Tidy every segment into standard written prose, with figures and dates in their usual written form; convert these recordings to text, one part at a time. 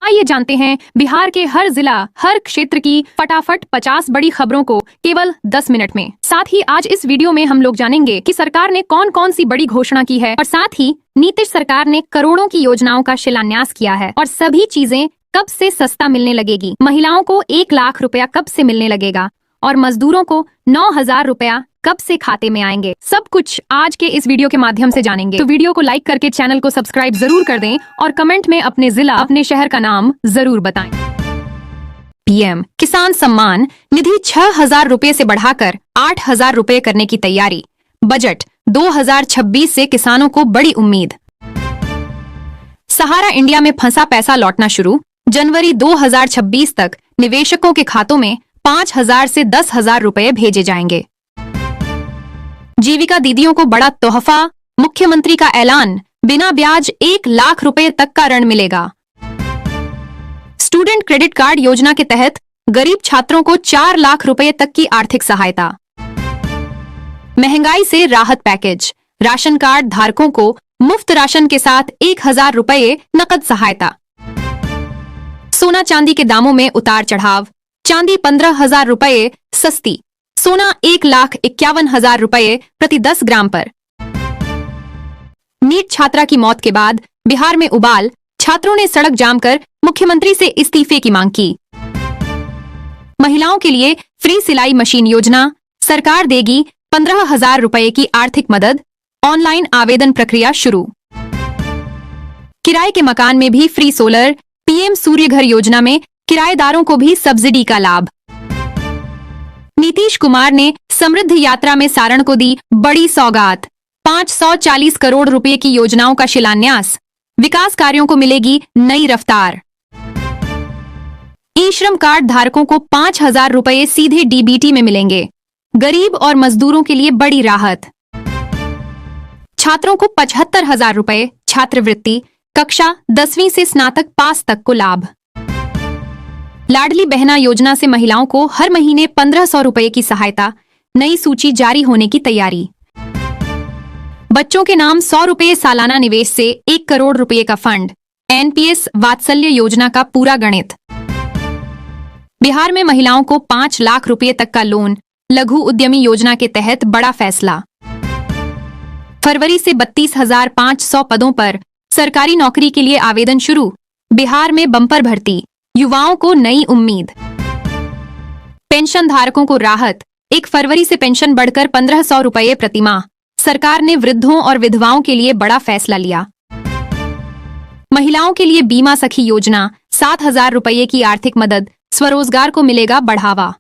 आइए जानते हैं बिहार के हर जिला हर क्षेत्र की फटाफट 50 बड़ी खबरों को केवल 10 मिनट में। साथ ही आज इस वीडियो में हम लोग जानेंगे कि सरकार ने कौन कौन सी बड़ी घोषणा की है और साथ ही नीतीश सरकार ने करोड़ों की योजनाओं का शिलान्यास किया है और सभी चीजें कब से सस्ता मिलने लगेगी, महिलाओं को 1 लाख रुपया कब से मिलने लगेगा और मजदूरों को 9,000 रुपया कब से खाते में आएंगे। सब कुछ आज के इस वीडियो के माध्यम से जानेंगे। तो वीडियो को लाइक करके चैनल को सब्सक्राइब जरूर कर दें और कमेंट में अपने जिला अपने शहर का नाम जरूर बताएं। पीएम किसान सम्मान निधि 6,000 रुपए से बढ़ाकर 8,000 रुपए करने की तैयारी। बजट 2026 से किसानों को बड़ी उम्मीद। सहारा इंडिया में फंसा पैसा लौटना शुरू। जनवरी 2026 तक निवेशकों के खातों में 5,000 से 10,000 रुपए भेजे जाएंगे। जीविका दीदियों को बड़ा तोहफा, मुख्यमंत्री का ऐलान, बिना ब्याज 1 लाख रुपए तक का ऋण मिलेगा। स्टूडेंट क्रेडिट कार्ड योजना के तहत गरीब छात्रों को 4 लाख रुपए तक की आर्थिक सहायता। महंगाई से राहत पैकेज, राशन कार्ड धारकों को मुफ्त राशन के साथ 1,000 रुपए नकद सहायता। सोना चांदी के दामों में उतार चढ़ाव, चांदी 15,000 रुपए सस्ती, सोना 1,51,000 रुपए प्रति 10 ग्राम पर। नीट छात्रा की मौत के बाद बिहार में उबाल, छात्रों ने सड़क जाम कर मुख्यमंत्री से इस्तीफे की मांग की। महिलाओं के लिए फ्री सिलाई मशीन योजना, सरकार देगी 15,000 रुपए की आर्थिक मदद, ऑनलाइन आवेदन प्रक्रिया शुरू। किराए के मकान में भी फ्री सोलर, पीएम सूर्य घर योजना में किराएदारों को भी सब्सिडी का लाभ। नीतीश कुमार ने समृद्ध यात्रा में सारण को दी बड़ी सौगात, 540 करोड़ रुपए की योजनाओं का शिलान्यास, विकास कार्यों को मिलेगी नई रफ्तार। ई श्रम कार्ड धारकों को 5,000 रुपए सीधे डीबीटी में मिलेंगे, गरीब और मजदूरों के लिए बड़ी राहत। छात्रों को 75,000 रुपए छात्रवृत्ति, कक्षा 10वीं से स्नातक पास तक को लाभ। लाडली बहना योजना से महिलाओं को हर महीने 1,500 रुपए की सहायता, नई सूची जारी होने की तैयारी। बच्चों के नाम 100 रुपए सालाना निवेश से 1 करोड़ रुपए का फंड, एनपीएस वात्सल्य योजना का पूरा गणित। बिहार में महिलाओं को 5 लाख रुपए तक का लोन, लघु उद्यमी योजना के तहत बड़ा फैसला। फरवरी से 32,500 पदों पर सरकारी नौकरी के लिए आवेदन शुरू। बिहार में बम्पर भर्ती, युवाओं को नई उम्मीद। पेंशन धारकों को राहत, 1 फरवरी से पेंशन बढ़कर 1,500 रुपए प्रति माह। सरकार ने वृद्धों और विधवाओं के लिए बड़ा फैसला लिया। महिलाओं के लिए बीमा सखी योजना, 7,000 रुपए की आर्थिक मदद, स्वरोजगार को मिलेगा बढ़ावा।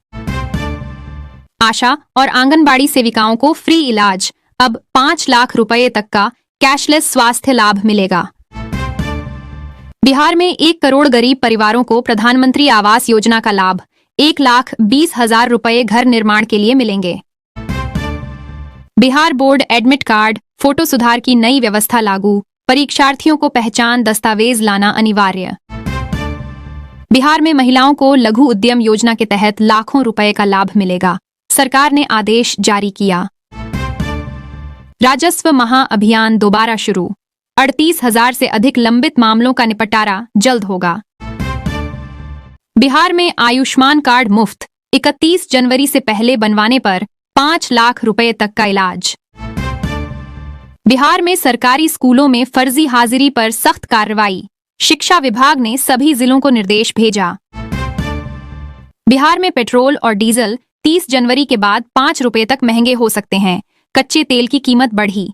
आशा और आंगनबाड़ी सेविकाओं को फ्री इलाज, अब 5 लाख रुपए तक का कैशलेस स्वास्थ्य लाभ मिलेगा। बिहार में 1 करोड़ गरीब परिवारों को प्रधानमंत्री आवास योजना का लाभ, 1,20,000 रुपए घर निर्माण के लिए मिलेंगे। Bihar board admit card, photo सुधार की नई व्यवस्था लागू, परीक्षार्थियों को पहचान दस्तावेज लाना अनिवार्य। बिहार में महिलाओं को लघु उद्यम योजना के तहत लाखों रुपए का लाभ मिलेगा, सरकार ने आदेश जारी किया। राजस्व महाअभियान दोबारा शुरू, 38,000 से अधिक लंबित मामलों का निपटारा जल्द होगा। बिहार में आयुष्मान कार्ड मुफ्त, 31 जनवरी से पहले बनवाने पर 5 लाख रुपए तक का इलाज। बिहार में सरकारी स्कूलों में फर्जी हाजिरी पर सख्त कार्रवाई, शिक्षा विभाग ने सभी जिलों को निर्देश भेजा। बिहार में पेट्रोल और डीजल 30 जनवरी के बाद 5 रुपए तक महंगे हो सकते हैं, कच्चे तेल की कीमत बढ़ी।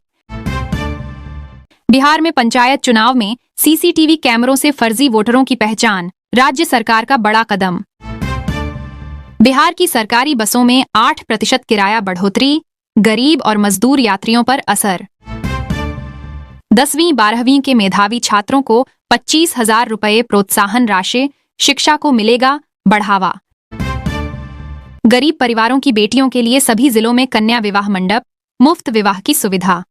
बिहार में पंचायत चुनाव में सीसीटीवी कैमरों से फर्जी वोटरों की पहचान, राज्य सरकार का बड़ा कदम। बिहार की सरकारी बसों में 8% किराया बढ़ोतरी, गरीब और मजदूर यात्रियों पर असर। 10वीं 12वीं के मेधावी छात्रों को 25,000 रुपए प्रोत्साहन राशि, शिक्षा को मिलेगा बढ़ावा। गरीब परिवारों की बेटियों के लिए सभी जिलों में कन्या विवाह मंडप, मुफ्त विवाह की सुविधा।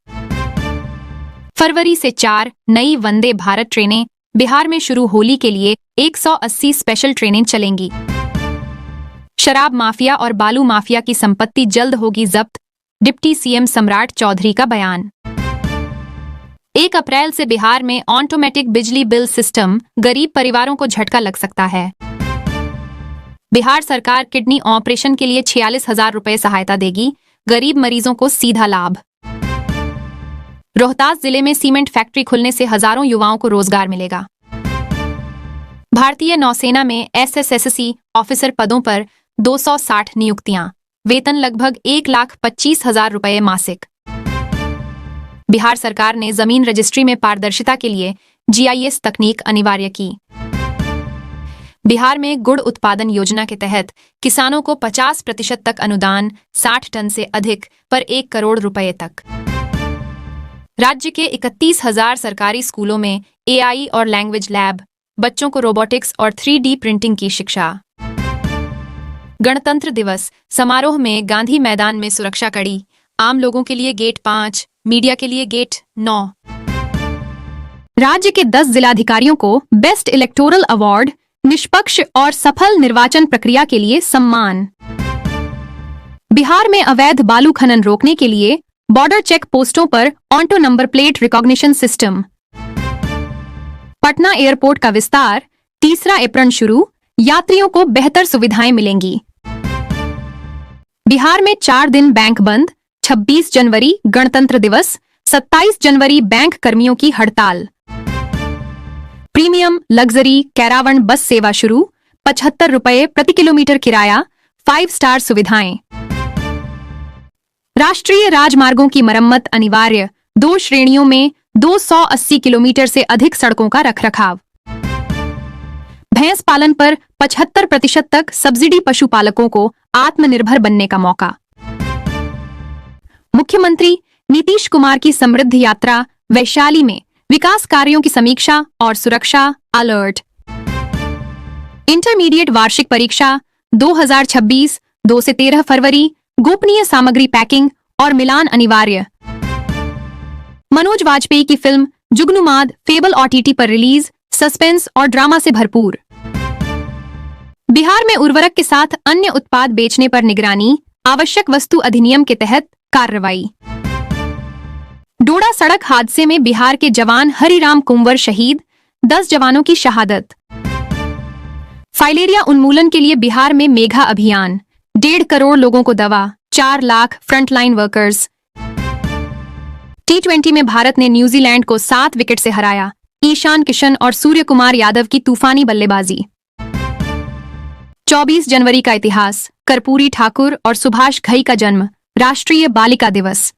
फरवरी से 4 नई वंदे भारत ट्रेनें, बिहार में शुरू होली के लिए 180 स्पेशल ट्रेनें चलेंगी। शराब माफिया और बालू माफिया की संपत्ति जल्द होगी जब्त, डिप्टी सीएम सम्राट चौधरी का बयान। 1 अप्रैल से बिहार में ऑटोमेटिक बिजली बिल सिस्टम, गरीब परिवारों को झटका लग सकता है। बिहार सरकार किडनी ऑपरेशन के लिए 46,000 रुपए सहायता देगी, गरीब मरीजों को सीधा लाभ। रोहतास जिले में सीमेंट फैक्ट्री खुलने से हजारों युवाओं को रोजगार मिलेगा। भारतीय नौसेना में SSSC ऑफिसर पदों पर 260 नियुक्तियां, वेतन लगभग 1,25,000 रुपए मासिक। बिहार सरकार ने जमीन रजिस्ट्री में पारदर्शिता के लिए GIS तकनीक अनिवार्य की। बिहार में गुड़ उत्पादन योजना के तहत किसानों को 50% तक अनुदान, 60 टन से अधिक पर 1 करोड़ रुपए तक। राज्य के 31,000 सरकारी स्कूलों में AI और लैंग्वेज लैब, बच्चों को रोबोटिक्स और 3D प्रिंटिंग की शिक्षा। गणतंत्र दिवस समारोह में गांधी मैदान में सुरक्षा कड़ी, आम लोगों के लिए गेट 5, मीडिया के लिए गेट 9। राज्य के 10 जिलाधिकारियों को बेस्ट इलेक्टोरल अवार्ड, निष्पक्ष और सफल निर्वाचन प्रक्रिया के लिए सम्मान। बिहार में अवैध बालू खनन रोकने के लिए बॉर्डर चेक पोस्टों पर auto number plate recognition system. Patna airport का विस्तार, तीसरा एप्रन शुरू, यात्रियों को बेहतर सुविधाएं मिलेंगी। बिहार में 4 दिन बैंक बंद, 26 जनवरी गणतंत्र दिवस, 27 जनवरी बैंक कर्मियों की हड़ताल। प्रीमियम लग्जरी कैरावन बस सेवा शुरू, 75 रुपए प्रति किलोमीटर किराया, 5 स्टार सुविधाएं। राष्ट्रीय राजमार्गों की मरम्मत अनिवार्य, 2 श्रेणियों में 280 किलोमीटर से अधिक सड़कों का रखरखाव। भैंस पालन पर 75% तक सब्सिडी, पशुपालकों को आत्मनिर्भर बनने का मौका। मुख्यमंत्री नीतीश कुमार की समृद्ध यात्रा, वैशाली में विकास कार्यों की समीक्षा और सुरक्षा अलर्ट। इंटरमीडिएट वार्षिक परीक्षा 2026, 2 से 13 फरवरी, गोपनीय सामग्री पैकिंग और मिलान अनिवार्य। मनोज वाजपेयी की फिल्म जुगनुमाद फेबल OTT पर रिलीज, सस्पेंस और ड्रामा से भरपूर। बिहार में उर्वरक के साथ अन्य उत्पाद बेचने पर निगरानी, आवश्यक वस्तु अधिनियम के तहत कार्रवाई। डोडा सड़क हादसे में बिहार के जवान हरिराम कुंवर शहीद, 10 जवानों की शहादत। फाइलेरिया उन्मूलन के लिए बिहार में मेगा अभियान, 1.5 करोड़ लोगों को दवा, 4 लाख फ्रंटलाइन वर्कर्स। T20 में भारत ने न्यूजीलैंड को 7 विकेट से हराया, ईशान किशन और सूर्य कुमार यादव की तूफानी बल्लेबाजी। 24 जनवरी का इतिहास, कर्पूरी ठाकुर और सुभाष घई का जन्म, राष्ट्रीय बालिका दिवस।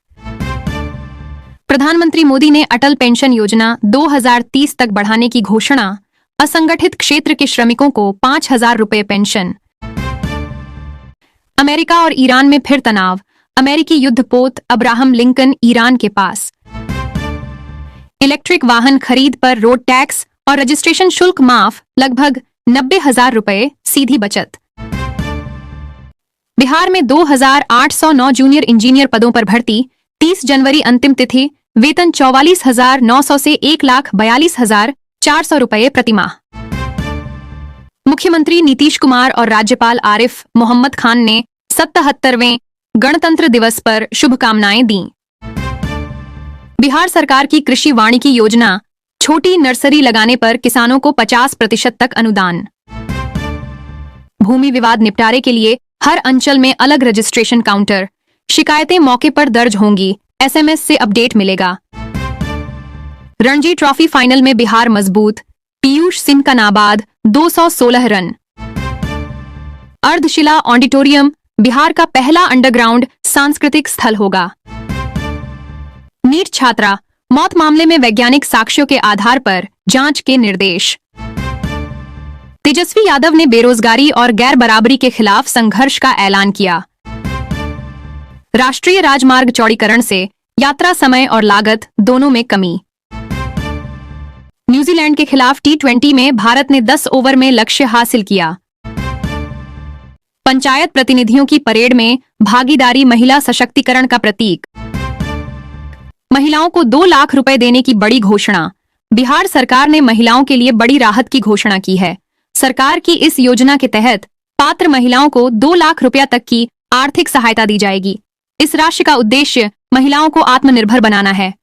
प्रधानमंत्री मोदी ने अटल पेंशन योजना 2030 तक बढ़ाने की घोषणा, असंगठित क्षेत्र के श्रमिकों को 5,000 रुपए पेंशन। अमेरिका और ईरान में फिर तनाव, अमेरिकी युद्धपोत अब्राहम लिंकन ईरान के पास। इलेक्ट्रिक वाहन खरीद पर रोड टैक्स और रजिस्ट्रेशन शुल्क माफ, लगभग 90,000 रुपए सीधी बचत। बिहार में 2,809 जूनियर इंजीनियर पदों पर भर्ती, 30 जनवरी अंतिम तिथि, वेतन 44,900 से 1,42,400 रुपए प्रतिमाह। मुख्यमंत्री नीतीश कुमार और राज्यपाल आरिफ मोहम्मद खान ने 77वें गणतंत्र दिवस पर शुभकामनाएं दी। बिहार सरकार की कृषि वानिकी योजना, छोटी नर्सरी लगाने पर किसानों को 50% तक अनुदान। भूमि विवाद निपटारे के लिए हर अंचल में अलग रजिस्ट्रेशन काउंटर, शिकायतें मौके पर दर्ज होंगी, SMS से अपडेट मिलेगा। रणजी ट्रॉफी फाइनल में बिहार मजबूत, पीयूष सिंह का नाबाद, 216 रन। अर्धशिला ऑडिटोरियम बिहार का पहला अंडरग्राउंड सांस्कृतिक स्थल होगा। नीट छात्रा मौत मामले में वैज्ञानिक साक्ष्यों के आधार पर जांच के निर्देश। तेजस्वी यादव ने बेरोजगारी और गैर बराबरी के खिलाफ संघर्ष का ऐलान किया। राष्ट्रीय राजमार्ग चौड़ीकरण से यात्रा समय और लागत दोनों में कमी। न्यूजीलैंड के खिलाफ T20 में भारत ने 10 ओवर में लक्ष्य हासिल किया। पंचायत प्रतिनिधियों की परेड में भागीदारी महिला सशक्तिकरण का प्रतीक। महिलाओं को 2 लाख रुपए देने की बड़ी घोषणा। बिहार सरकार ने महिलाओं के लिए बड़ी राहत की घोषणा की है। सरकार की इस योजना के तहत पात्र महिलाओं को 2 लाख रुपया तक की आर्थिक सहायता दी जाएगी। इस राशि का उद्देश्य महिलाओं को आत्मनिर्भर बनाना है।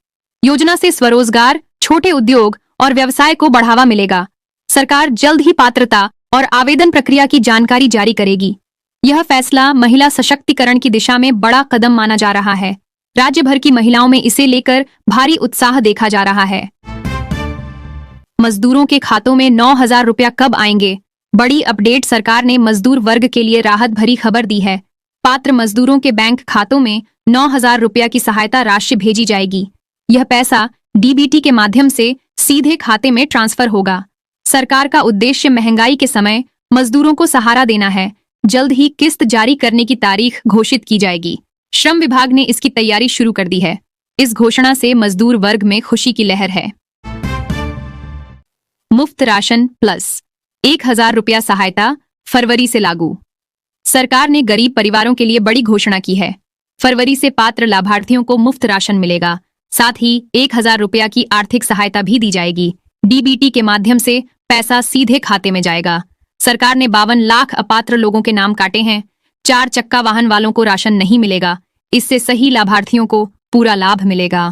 योजना से स्वरोजगार, छोटे उद्योग और व्यवसाय को बढ़ावा मिलेगा। सरकार जल्द ही पात्रता और आवेदन प्रक्रिया की जानकारी जारी करेगी। यह फैसला महिला सशक्तिकरण की दिशा में बड़ा कदम माना जा रहा है। राज्य भर की महिलाओं में इसे लेकर भारी उत्साह देखा जा रहा है। मजदूरों के खातों में 9,000 रुपया कब आएंगे? बड़ी अपडेट, सरकार ने मजदूर वर्ग के लिए राहत भरी खबर दी है। पात्र मजदूरों के बैंक खातों में 9,000 रुपया की सहायता राशि भेजी जाएगी। यह पैसा डीबीटी के माध्यम से सीधे खाते में ट्रांसफर होगा। सरकार का उद्देश्य महंगाई के समय मजदूरों को सहारा देना है। जल्द ही किस्त जारी करने की तारीख घोषित की जाएगी। श्रम विभाग ने इसकी तैयारी शुरू कर दी है। इस घोषणा से मजदूर वर्ग में खुशी की लहर है। मुफ्त राशन प्लस 1,000 रुपया सहायता फरवरी से लागू। सरकार ने गरीब परिवारों के लिए बड़ी घोषणा की है। फरवरी से पात्र लाभार्थियों को मुफ्त राशन मिलेगा। साथ ही 1,000 रुपया की आर्थिक सहायता भी दी जाएगी। डीबीटी के माध्यम से पैसा सीधे खाते में जाएगा। सरकार ने 52 लाख अपात्र लोगों के नाम काटे हैं। 4 चक्का वाहन वालों को राशन नहीं मिलेगा। इससे सही लाभार्थियों को पूरा लाभ मिलेगा।